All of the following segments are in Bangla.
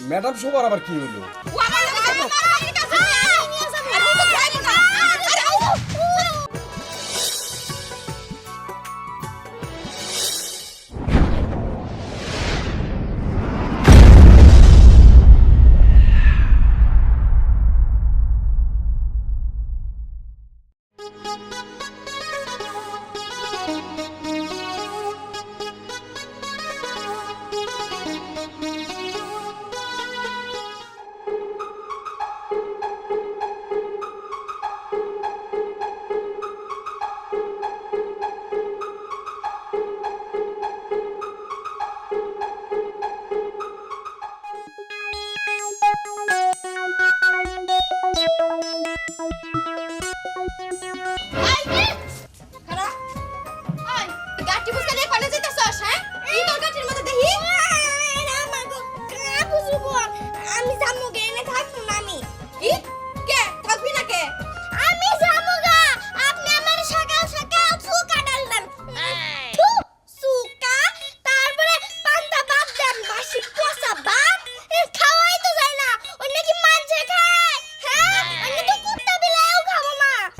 ম্যাডাম সবার আবার কি হলো? ও আমার লগে যাবো আমার কাছে নিয়ে যাবো আর ও তো যাইবো না আরে আও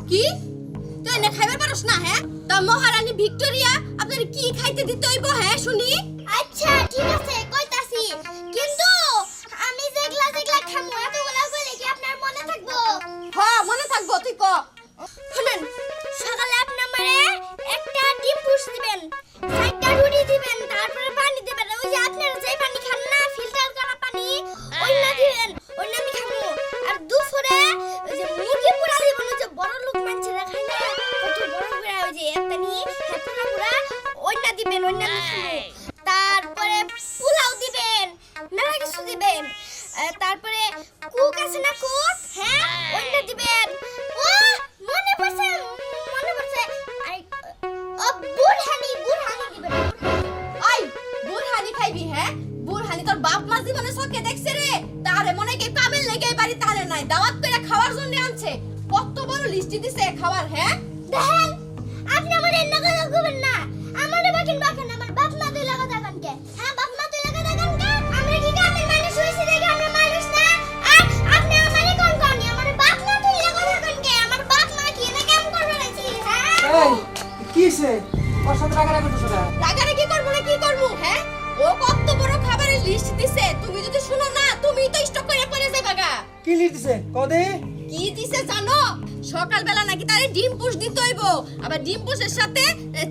কি তুই এনে খাইবার পারছ না হ্যাঁ তা মহারানী ভিক্টোরিয়া আপনার কি খাইতে দিতে হইব হ্যাঁ শুনি আচ্ছা ঠিক আছে কইতাছি কিন্তু আমি যেগলা যেগলা খামু এতগুলা বলে কি আপনার মনে থাকবো হ্যাঁ মনে থাকবো তুই ক শুনেন সকালে আপনি আমারে একটা ডিম পুষ দিবেন চারটা রুটি দিবেন তারপরে পানি দিবেন ওই যে আপনারা যে পানি খান না ফিল্টার করা পানি ওইটা দিবেন ওইটা আমি খামু আর দুপুরে ওই যে মুরগি পোড়া দিবেন ওই যে বড় লোক মানুষরা খায় না কত বড় পোড়া ওই যে একটা নিয়ে পোড়া পোড়া ওইটা দিবেন ওইটা আমি খামু তারপরে পোলাও দিবেন না কিছু দিবেন তারপরে কুক আছে না কুক হ্যাঁ ওইটা দিবেন ও মনে পড়ছে আই ও বুড়হানি দিবেন আই বুড়হানি খাইবি হ্যাঁ বুড়হানি তোর বাপ মা জীবনে সকে দেখছে রে তারে মনে কি কামেল লেগে বাড়ি তারে নাই দাওয়াত করে খাওয়ার জন্য আনছে কত বড় লিস্টি দিছে খাবার হ্যাঁ দেখেন আপনি আমার এন্না কথা কইবেন না আমারে বাকিন আমার বাপ মা দুই লাগা দেখান কে হ্যাঁ বাপ মা দুই লাগা দেখান কে আমরা কি কামের মানুষ হইছি দেখে আমরা মানুষ না আর আপনি আমারে কোন কোন আমার বাপ মা দুই লাগা দেখান কে আমার বাপ মা কি না কেমন করবে নাকি হ্যাঁ এই কিছে ওর সাথে রাগারাগি করছো না রাগারে কি করব না কি করব হ্যাঁ ও কত বড় খাবারের লিস্ট দিছে তুমি যদি শুনো না তুমি তো স্টক করে পড়ে যাবে গা কি লিখ দিছে কদে কি দিছে জানো সকালবেলা নাকি তারে ডিম পুষ দিতে হইব আবার ডিম পুষের সাথে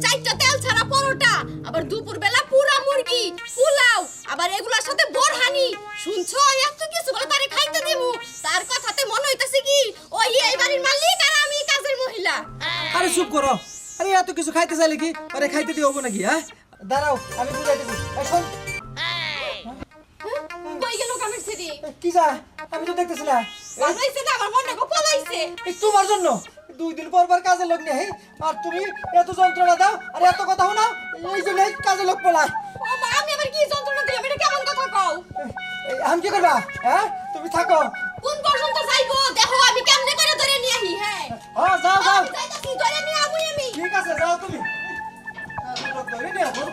চারটা তেল ছাড়া পরোটা আবার দুপুরবেলা পুরা মুরগি পোলাও আবার এগুলোর সাথে বোরহানি শুনছো এত কিছু বলে তারে খাইতে দিমু তার কথাতে মনে হইতাছে কি ওই এই বাড়ির মালিক আর আমি কাজের মহিলা আরে চুপ করো আরে এত কিছু খাইতে চাইলে কি আরে খাইতে দিও নাকি হ্যাঁ দাঁড়াও আমি বুঝাইতেছি এই শোন কই গেল কামের ছেড়ে কি যা আমি তো দেখতেছি না বাজাইছে না আমার মনে কো পলাইছে এই তোমার জন্য 2 দিন পর কাজে লোক নেই আর তুমি এত যন্ত্রণা দাও আর এত কথা শোনাও এই জন্য কাজে লোক পলায় ও মা আমি আবার কি যন্ত্রণা দিলাম এটা কেমন কথা কও আমি কি করবা হ্যাঁ তুমি থাকো কোন পর্যন্ত যাইবো দেখো আমি কেমনে করে ধরে নিয়ে আহি হ্যাঁ হ্যাঁ যাও যাও যাইতাছি ধরে নিয়ে আমুই আমি ঠিক আছে যাও তুমি লোক ধরে নিয়ে আসো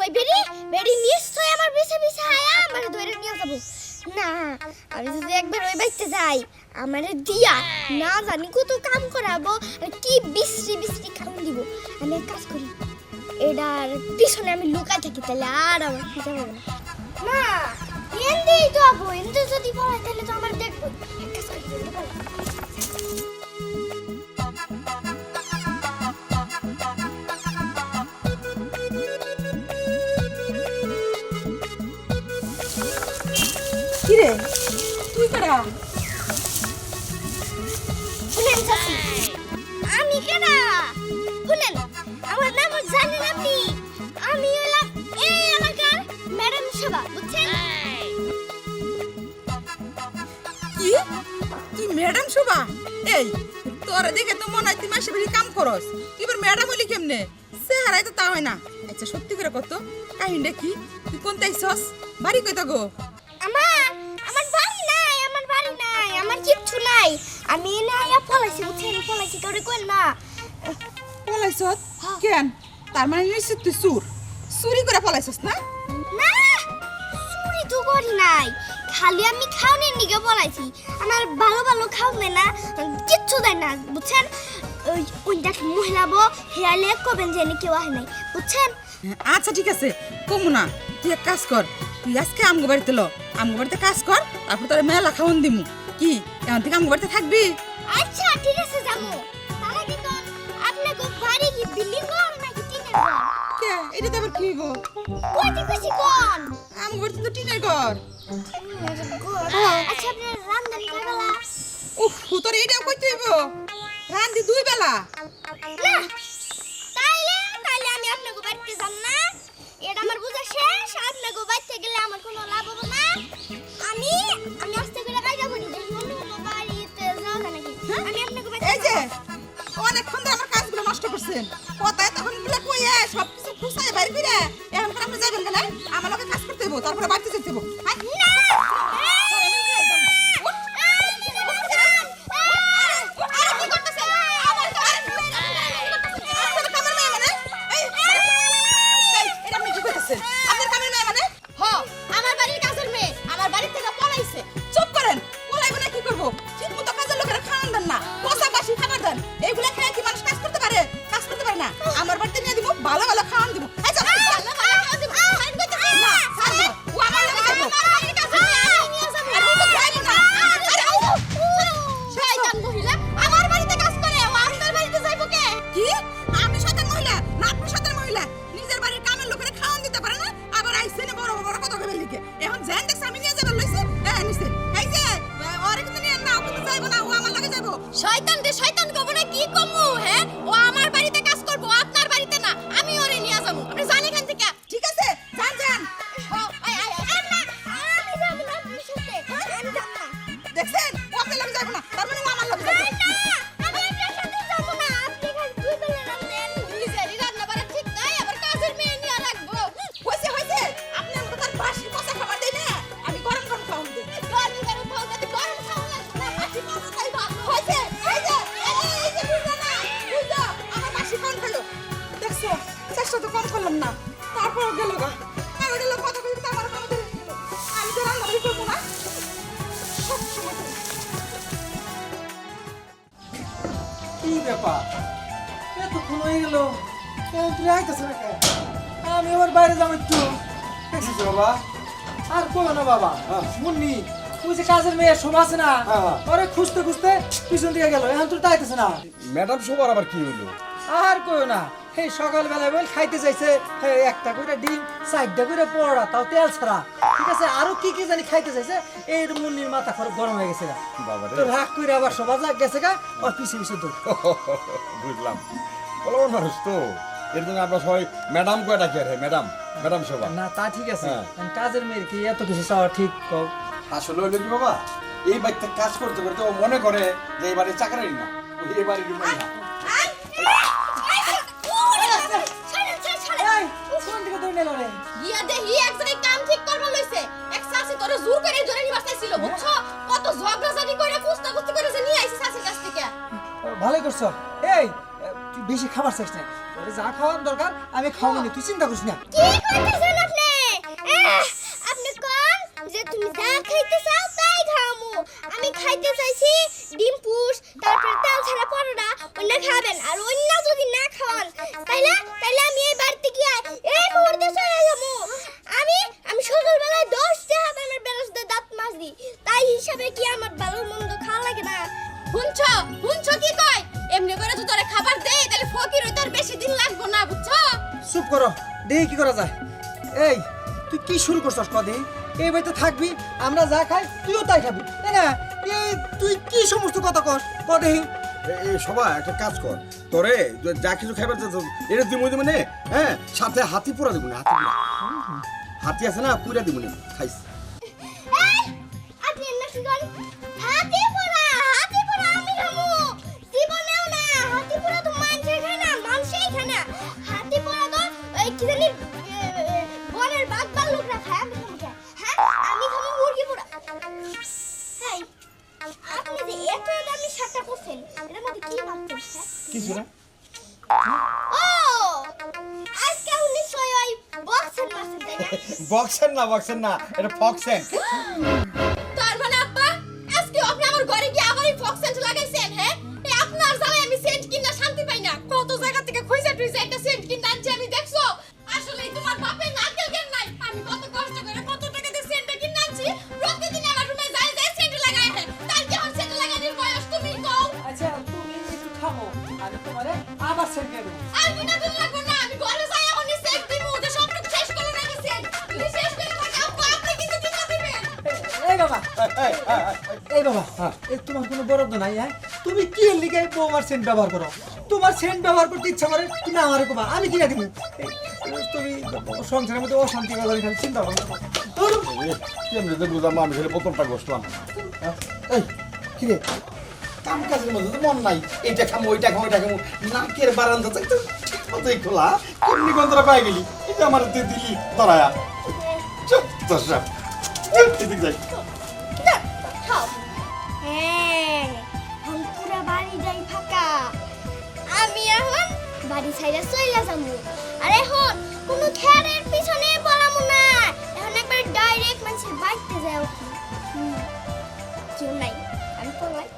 ওই বেরি নিশ্চয় আমার পিছে পিছে আয়া আমারে ধরে নিয়ে যাব না আমি যদি একবার ওই বাইতে যাই আমারে দিয়া না জানি কত কাম করাবো আর কি বিশ্রী কাম দিব আমি এক কাজ করি এটার পিছনে আমি লুকাই থাকি তাহলে আর আমার খুঁজে পাবো না এন্দি তো আবো এন্দি যদি পড়াই তাহলে তো আমার দেখবো এক কাজ করি কিরে তুই করা শুনেন চাচি আমি কেনা শুনেন আমার নাম জানেন আপনি আমি হলাম এই এলাকার ম্যাডাম সভা বুঝছেন কি তুই ম্যাডাম শোভা এই তোর দেখে তো মনে হয় তুই মাসে বেশি কাম করস তুই এবার ম্যাডাম হলি কেমনে চেহারাই তো তা হয় না আচ্ছা সত্যি করে কত কাহিনীটা কি তুই কোন তাইছস বাড়ি কইতা গো আমার বাড়ি নাই আমার কিচ্ছু নাই আমি এনে আয়া পলাইছি বুঝছেন পলাইছি তোরে কই না পলাইছত কেন তার মানে নিশ্চিত তুই চুরি করে পলাইছস না না চুরি তো করি নাই খালি আমি খাওনের নিকে পলাইছি আমার ভালো ভালো খাও দেয় না কিচ্ছু দেয় না বুঝছেন ওই দেখ মহিলাবো হেয়ালে কবেন যে কেউ আহে নাই বুঝছেন আচ্ছা ঠিক আছে কমু না তুই এক কাজ কর তুই আজকে আমগো বাড়িতে ল আমগো বাড়িতে কাজ কর তারপর তোর মেলা খাওন দিমু কি এখন থেকে আমগো বাড়িতে থাকবি আচ্ছা ঠিক আছে যাবো তার আগে তো আপনি গো বাড়ি কি বিল্ডিং ঘর নাকি টিনের ঘর কে এটা তো আবার কি গো কইতে কইছি কোন আমগো বাড়িতে তো টিনের ঘর আচ্ছা আপনি রান্না কয়বেলা উফ তোর এইটাও কইতে হইব রান্দি দুই বেলা না তাইলে আমি আপনাকে বাড়িতে যাব না এটা আমার বুঝা শেষ আপনাকে বাড়িতে গেলে আমার কোনো লাভ হবে না আমি আস্তে করে কাজ করি দেখি অন্য বাড়িতে যাও না নাকি আমি আপনাকে বাড়িতে এই যে অনেকক্ষণ ধরে আমার কাজগুলো নষ্ট করছেন কথায় তখন গুলো কইয়ে সব কিছু খুঁচায় বাইরে ফিরে এখন করে আপনি যাবেন কেন আমার লগে কাজ করতে হইব তারপরে বাড়িতে যেতে হইব চুপ করেন পলাইব না কি করব ঠিক মতো কাজের লোকেরা খাওয়ান দেন না পচা বাসি খাবার দেন এইগুলা খেয়ে কি মানুষ কাজ করতে পারে না আমার বাড়িতে নিয়ে দিব ভালো ভালো খাওয়ান দিব এই যাও না ছাড় দাও। ও আমার লগে যাবো আর ও তো যাইবো না শয়তান মহিলা আমার বাড়িতে কাজ করে ও আপনার বাড়িতে যাইবো কে কি আমি শয়তান মহিলা না আপনি শয়তান মহিলা নিজের বাড়ির কামের লোকেরা খাওয়ান দিতে পারে না আবার আইছে না বড় বড় কথা কইবে লিখে এখন জান দেখছ আমি নিয়ে যাবার লইছে নিছে এই যে ওরে কিন্তু নিয়ে না ও কিন্তু যাইবো না ও আমার লগে যাবো শয়তান রে শয়তান কব না কি কমু হ্যাঁ ও আমার বাড়িতে কাজ করব আপনার বাড়িতে না আমি ওরে নিয়ে যাবো আপনি জানেন এখান থেকে ঠিক আছে যান আমি যাব না আপনার সাথে আমি যাব না দেখছেন ও আপনার লগে যাইবো না তার মানে ও আমার লগে যাইবো আমি আপনার সাথে যাব না আপনি খালি দুই বেলা রান্নেন নিজেরই রান্না বাড়া ঠিক নাই আবার কাজের মেয়ে নিয়ে রাখবো হইছে আপনি আমাকে তার বাসি পচা খাবার দেই না আমি গরম গরম খাওয়ান দেই গরম খাও যাতে গরম খাও লাগবে না বাসি খাওয়া তাই ভালো হইছে এই যে বুঝলো না বুঝলো আমার বাসি কোন খেলো দেখছো চেষ্টা তো কম করলাম না তারপর গেল গা আমি গেল কথা কইতে তো আমার কামে ধরে গেল আমি তো রান্না বাড়ি করবো না সব সময় করে। কি ব্যাপার এতক্ষণ হয়ে গেল তুই আইতেছে না কেন? আমি আবার বাইরে যাবো একটু দেখছিস বাবা আর কইও না বাবা মুন্নি ওই যে কাজের মেয়ে শোভা আছে না ওরে খুঁজতে খুঁজতে পিছন দিকে গেল এখন তুই আইতেছে না ম্যাডাম সবার আবার কি হইলো আর কইও না এই সকালবেলা বল খাইতে চাইছে একটা করে ডিম চারটা করে পড়া তাও তেল ছাড়া ঠিক আছে আরো কি কি জানি খাইতে চাইছে এই মুন্নির মাথা খরচ গরম হয়ে গেছে গা বাবা রে তোর রাগ করে আবার শোভা যাক গেছে গা ওর পিছে পিছে দৌড় বুঝলাম বলো মানুষ তো এর জন্য আমরা সবাই ম্যাডাম কয়ে ডাকি আর ম্যাডাম সবার না তা ঠিক আছে হ্যাঁ। কাজের মেয়ের কি এত কিছু চাওয়া ঠিক কও আসলে হইলো কি বাবা এই বাড়িতে কাজ করতে করতে ও মনে করে যে এই বাড়ির চাকরি না ওই এই বাড়ির মহিলা এই কোন দিকে দৌড় নিল রে গিয়া দেখি এক জায়গায় কাম ঠিক করবা লইছে এক সাসি তোরে জোর করে ধরে নিবা চাইছিল বুঝছো কত ঝগড়াঝাটি করে কুস্তি করে যে নিয়ে আইছে সাসির কাছ থেকে ভালোই করছো এই তুই বেশি খাবার চাইছ না তোর যা খাওয়ার দরকার আমি খাওয়াবো না তুই চিন্তা করিস না কি করতেছেন আপনি আপনি কোন যে তুমি যা খাইতে চাও তাই খামু আমি খাইতে চাইছি ডিম পুষ তারপর তেল ছাড়া পরোটা ওনা খাবেন আর অন্য যদি না খাওয়ান তাইলে আমি এই বাড়িতে গিয়ে এই মুহূর্তে চলে যাবো আমি সকালবেলায় 10 টাকা আমার বেরোসতে দাঁত মাজদি তাই হিসাবে কি আমার ভালো মন্দ খাওয়া লাগে না শুনছো কি কয় এমনি করে তো তোরে খাবার দেই তাহলে ফকির হইতে আর বেশি দিন লাগবো না বুঝছো চুপ করো দেখি কি করা যায় এই তুই কি শুরু করছস কদি এই বাড়িতে থাকবি আমরা যা খাই তুইও তাই খাবি তাই না এই তুই কি সমস্ত কথা কস কদি এই সবাই একটা কাজ কর তোরে যা কিছু খাইবার এটা দিমু নে হ্যাঁ সাথে হাতি পোড়া দিব না হাতি আছে না পুরা দিব না খাইস এই আপনি না কি করেন হাতে পড়া আমি খামু জীবন ও আজকে নিশ্চয় ওই বক্সের মাসে তাই না? বক্সের না এটা ফক্সেন। তার মানে আব্বা আজকে আপনি আমার ঘরে গিয়ে আবার এই ফক্স সেন্ট লাগাইছেন হ্যাঁ? এই আপনার জ্বালায় আমি সেন্ট কিনা শান্তি পাই না। কত জায়গা থেকে খুঁজে টুইছে একটা সেন্ট কিনা আনছি আমি দেখছো? আসলে তোমার বাপের নারকেল জ্ঞান নাই। আমি কত কষ্ট করে কত টাকা দিয়ে সেন্টটা কিনা আনছি। প্রতিদিন আমার রুমে যাই সেন্ট লাগাই হ্যাঁ। তার কি আমার সেন্ট লাগানোর বয়স তুমি কও? আচ্ছা তুমি একটু থামো, আমি তোমারে আবার সেন্ট দেব। আর বিনোদন লাগবে না। আমি ঘরে যাই এখন সেন্ট দিব। ওটা সবটুকু শেষ করে রাখি সেন্ট। তুমি শেষ করে রাখো আব্বা আপনি কিন্তু কিনা দিবেন। এই বাবা, এই বাবা, এই তোমার কোনো বরাদ্দ নাই হ্যাঁ? তুমি কি এর লিগে বৌমার সেন্ট ব্যবহার করো? তোমার সেন্ট ব্যবহার করতে ইচ্ছা করে তুমি আমারে কবা, আমি কিনা দিব। তুমি সংসারের মধ্যে অশান্তি বাজারে খালি চিন্তা করো না। কেমনে বুঝলাম আমি খেলে প্রথমটা বসলাম। এই কি রে কাম কাজের মধ্যে তো মন নাই, এইটা খামো ওইটা খামো নাকের বারান্দা তো ঠিক মতোই খোলা, কেমনি গন্ধটা পাই গেলি, এটা আমার দিলি ধরায়া চুপ দশা এদিক যাই। হ্যাঁ এখন পুরা বাড়ি যাই ফাঁকা। আমি এখন বাড়ি ছাইরা চইলা যাবো। আর এখন কোনো খেয়ারের পিছনে পড়ামু না। এখন একবার ডাইরেক্ট মানুষের বাড়িতে যাও। কেউ নাই, আমি পড়াই।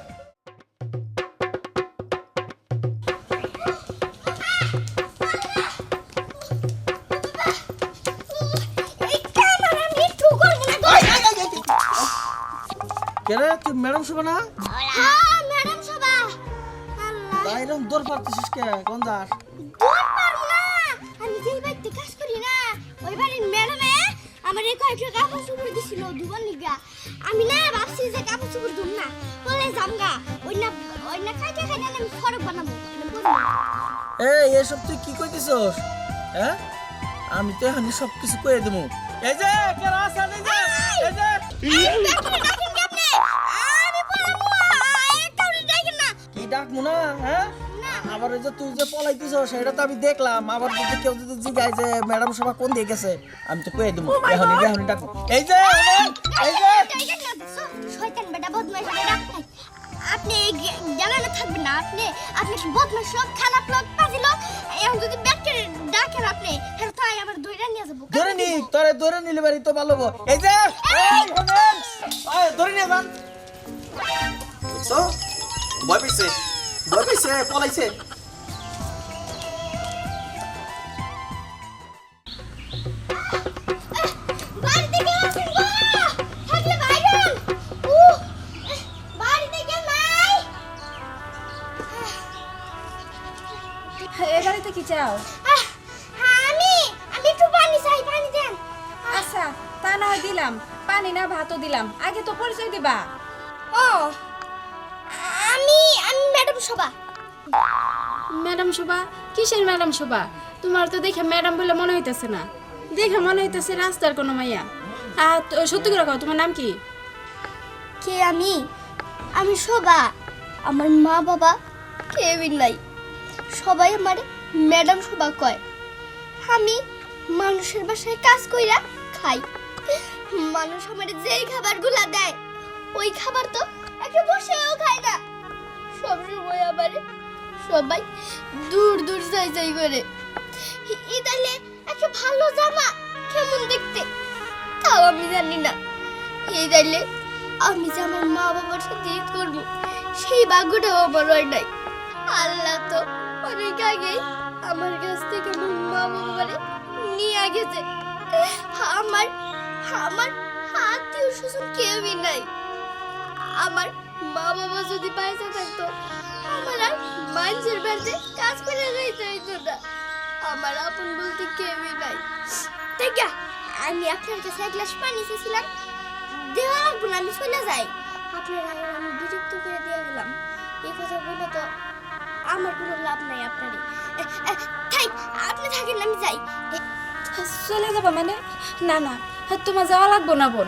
এই কামার আমি একটু করবো না গো। কেন তুই ম্যাডাম শোভা না? হ্যাঁ ম্যাডাম সভা। আল্লাহ তাই এরকম দৌড় পারতেছিস কে? কোন দাস? দূর পারবো না। আমি যেই বাড়িতে কাজ করি না ওই বাড়ির ম্যাডামে আমার এই কয়েকটা কাপড় চোপড় দিছিল দুবার নিগা। আমি না ভাবছি যে কাপড় চোপড় দুম না বলে জামগা ওই না খাইতে খাইতে আমি ফরক বানাবো। এই এসব তুই কি কইতেছস? হ্যাঁ আমি তো এখন সব কিছু কইয়ে দেবো। এই যে কেন আসেন, এই যে আমি পড়াবো একটা ডাইকেন না। কি ডাকবো না? হ্যাঁ আবার ওই যে তুই যে পলাইতেছ সেটা তো আমি দেখলাম। আবার যদি কেউ যদি জিজ্ঞাসা যে ম্যাডাম সভা কোন দিয়ে গেছে আমি তো কয়ে দেবো। এখন ডাকবো। এই যে এই যে ডাইকেন না শয়তান বেটা বদমাইশ বেটা। আপনি জায়গায় থাকবেন না। আপনি কি বদমাইশ সব খারাপ লোক পাজি লোক। এখন যদি ব্যাটকে ডাকেন আপনি হ্যাঁ তাই আবার ধইরা নিয়ে যাবো। ধরে নি তোরে ধরে নিলে বাড়ি তো ভালো হবো। এই যে এই শোনেন, ধরে নিয়ে যান। তো ভয় পেয়েছে পলাইছে। বাড়িতে কেউ আছেন গো? থাকলে বাইরেন। বাড়িতে কেউ নাই? এই বাড়িতে কি চাও? আমি একটু পানি চাই, পানি দেন। আচ্ছা তা না হয় দিলাম, পানি না ভাতও দিলাম, আগে তো পরিচয় দিবা। ও আমি ম্যাডাম শোভা। ম্যাডাম শোভা? কিসের ম্যাডাম শোভা? তোমার তো দেখে ম্যাডাম বলে মনে হইতেছে না, দেখে মনে হইতেছে রাস্তার কোনো মাইয়া। আর সত্যি করে কও তোমার নাম কি? কে আমি শোভা। আমার মা বাবা কেউই নাই, সবাই আমারে ম্যাডাম শোভা কয়। আমি মানুষের বাসায় কাজ কইরা খাই। মানুষ আমারে যেই খাবারগুলা দেয় ওই খাবার তো একটা বসেও খায় না। সবসময় আমারে সবাই দূর দূর যাই করে। ইদালে একটা ভালো জামা কেমন দেখতে তাও আমি জানি না। ইদালে আমি যে আমার মা বাবার সাথে ঈদ করবো সেই ভাগ্যটাও আমার হয় নাই। আল্লাহ তো অনেক আগেই আমার কাছ থেকে আমার মা বাবারে নিয়ে গেছে। আমার আত্মীয় স্বজন কেউই নাই। আমার মা বাবা যদি পয়সা থাকতো আমার আর মানুষের বাড়িতে কাজ করে যাইতে হইতো না। আমার আপন বলতে কেউই নাই। দেখা আমি আপনার কাছে এক গ্লাস পানি চেয়েছিলাম, দেওয়া লাগবে না, আমি চলে যাই। আপনার আমি বিরক্ত করে দিয়ে গেলাম। এই কথা বলে তো আমার কোনো লাভ নাই। আপনারই থাক, আপনি থাকেন, আমি যাই। চলে যাবো মানে? না না, তোমার যাওয়া লাগবো না বোন।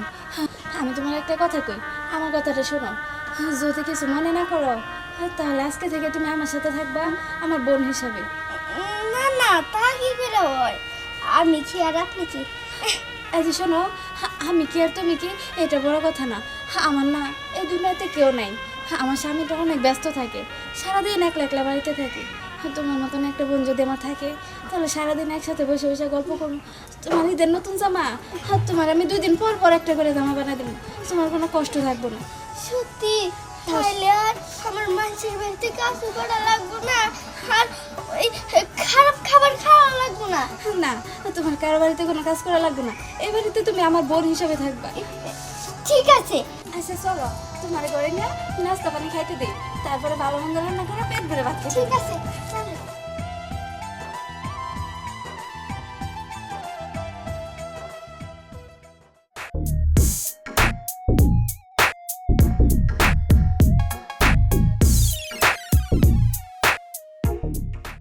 আমি তোমার একটা কথা কই, আমার কথাটা শোনো। যদি কিছু মনে না করো তাহলে আজকে থেকে তুমি আমার সাথে থাকবা আমার বোন হিসাবে। না না, তা কি করে হয়? আমি কি আর আপনি কি? এই যে শোনো, আমি কি আর তুমি কি এটা বড় কথা না। আমার না এই দুনিয়াতে কেউ নাই। আমার স্বামীটা অনেক ব্যস্ত থাকে, সারাদিন একলা একলা বাড়িতে থাকে। তোমার মতন একটা বোন যদি আমার থাকে তাহলে সারাদিন একসাথে বসে বসে গল্প করবো। তোমার ঈদের নতুন জামা, আর তোমার আমি 2 দিন পর পর একটা করে জামা বানিয়ে দেবো, তোমার কোনো কষ্ট থাকবো না। সত্যি তাহলে আর আমার মানুষের বাড়িতে কাজ করা লাগবে না, আর ওই খারাপ খাবার খাওয়া লাগবে না। না, তোমার কারো বাড়িতে কোনো কাজ করা লাগবে না, এই বাড়িতে তুমি আমার বোন হিসাবে থাকবা। ঠিক আছে। আচ্ছা চলো, তোমার ঘরে নিয়ে নাস্তা পানি খাইতে দিই, তারপরে ভালো মন্দ রান্না করে পেট ভরে ভাত খেতে ঠিক দিই। আছে।